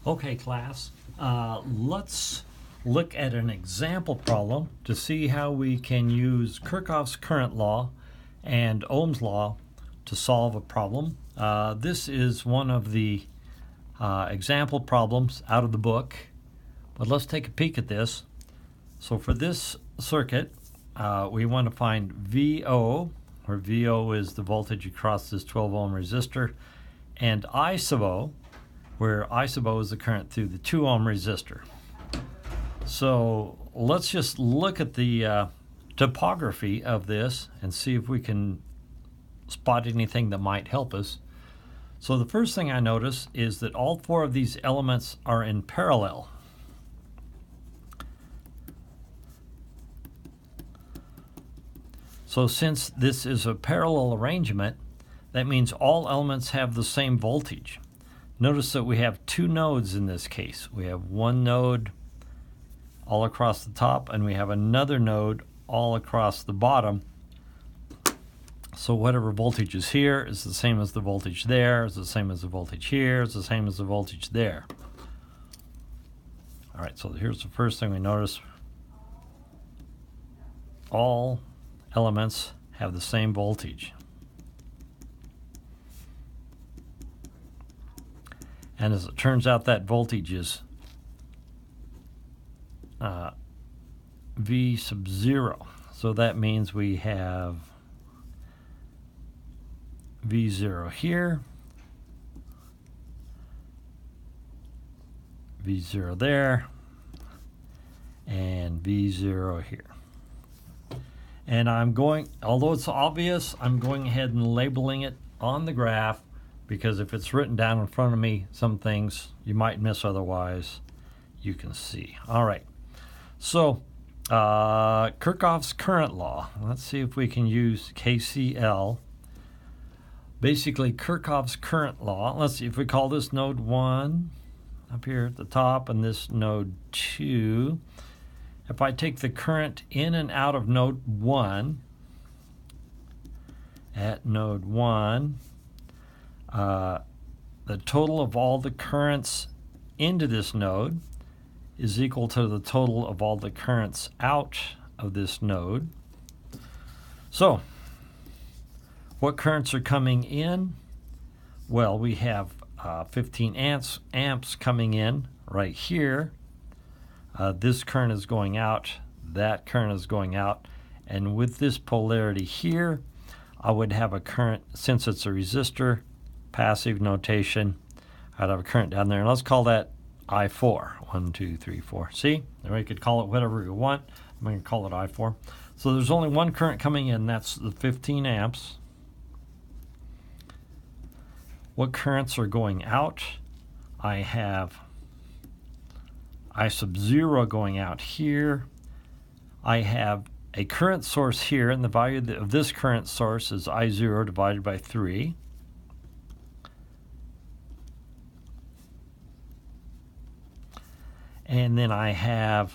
Okay, class, let's look at an example problem to see how we can use Kirchhoff's current law and Ohm's law to solve a problem. This is one of the example problems out of the book, but let's take a peek at this. So for this circuit, we want to find VO, where VO is the voltage across this 12 ohm resistor, and I sub O, where I sub O is the current through the 2 ohm resistor. So let's just look at the topography of this and see if we can spot anything that might help us. So the first thing I notice is that all four of these elements are in parallel. So since this is a parallel arrangement, that means all elements have the same voltage. Notice that we have two nodes in this case. We have one node all across the top, and we have another node all across the bottom. So whatever voltage is here is the same as the voltage there, is the same as the voltage here, is the same as the voltage there. All right, so here's the first thing we notice. All elements have the same voltage. And as it turns out, that voltage is V sub 0. So that means we have V0 here, V0 there, and V0 here. And I'm going, although it's obvious, I'm going ahead and labeling it on the graph, because if it's written down in front of me, some things you might miss otherwise you can see. All right, so Kirchhoff's current law. Let's see if we can use KCL. Basically, Kirchhoff's current law, let's see if we call this node 1 up here at the top and this node 2. If I take the current in and out of node 1, at node 1, the total of all the currents into this node is equal to the total of all the currents out of this node. So, what currents are coming in? Well, we have 15 amps coming in right here. This current is going out, that current is going out, and with this polarity here, I would have a current, since it's a resistor, passive notation, I'd have a current down there, and let's call that I4. 1, 2, 3, 4. See? Or we could call it whatever we want. I'm going to call it I4. So there's only one current coming in, that's the 15 amps. What currents are going out? I have I sub 0 going out here. I have a current source here, and the value of this current source is I0 divided by 3. And then I have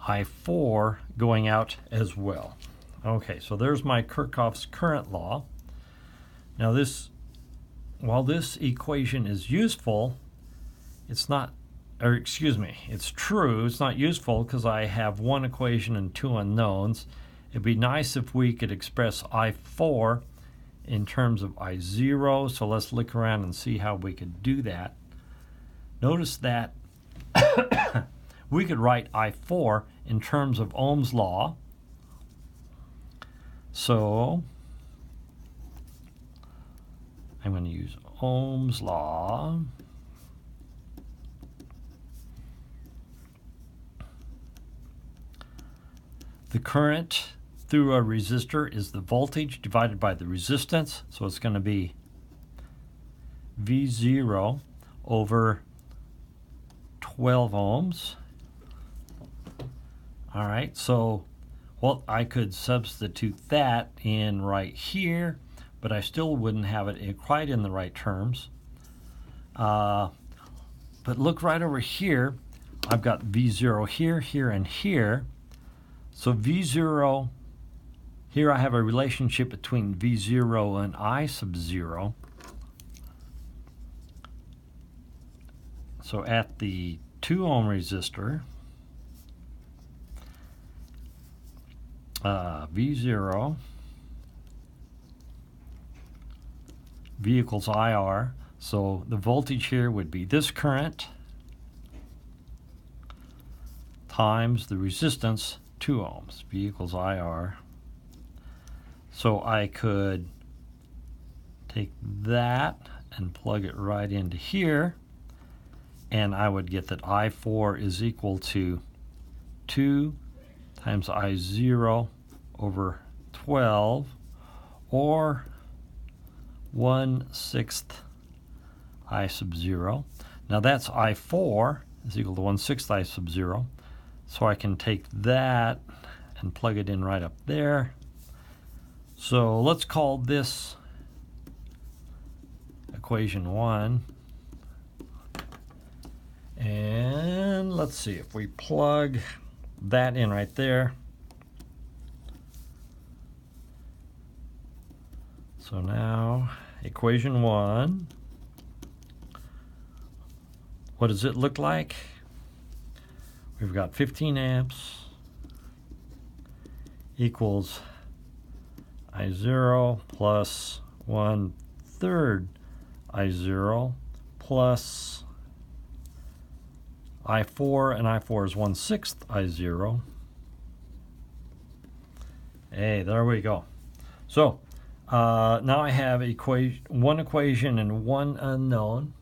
I4 going out as well. Okay, so there's my Kirchhoff's current law. Now this, while this equation is useful, it's not, or excuse me, it's true, it's not useful because I have one equation and two unknowns. It'd be nice if we could express I4 in terms of I0, so let's look around and see how we could do that. Notice that we could write I4 in terms of Ohm's law. So I'm going to use Ohm's law. The current through a resistor is the voltage divided by the resistance, so it's going to be V0 over 12 ohms. All right, so well, I could substitute that in right here, but I still wouldn't have it quite in the right terms. But look right over here. I've got V0 here, here, and here. So V0, here I have a relationship between V0 and I sub 0. So at the 2 ohm resistor, V0, V equals IR. So the voltage here would be this current times the resistance, 2 ohms, V equals IR. So I could take that and plug it right into here, and I would get that I4 is equal to 2 times I0 over 12, or 1/6 I sub 0. Now that's I4 is equal to 1/6 I sub 0. So I can take that and plug it in right up there. So let's call this equation 1. And let's see if we plug that in right there. So now equation 1, what does it look like? We've got 15 amps equals I0 plus 1/3 I0 plus I4, and I4 is 1/6 I0. Hey, there we go. So now I have one equation and one unknown,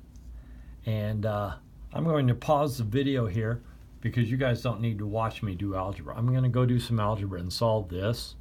and I'm going to pause the video here because you guys don't need to watch me do algebra. I'm going to go do some algebra and solve this.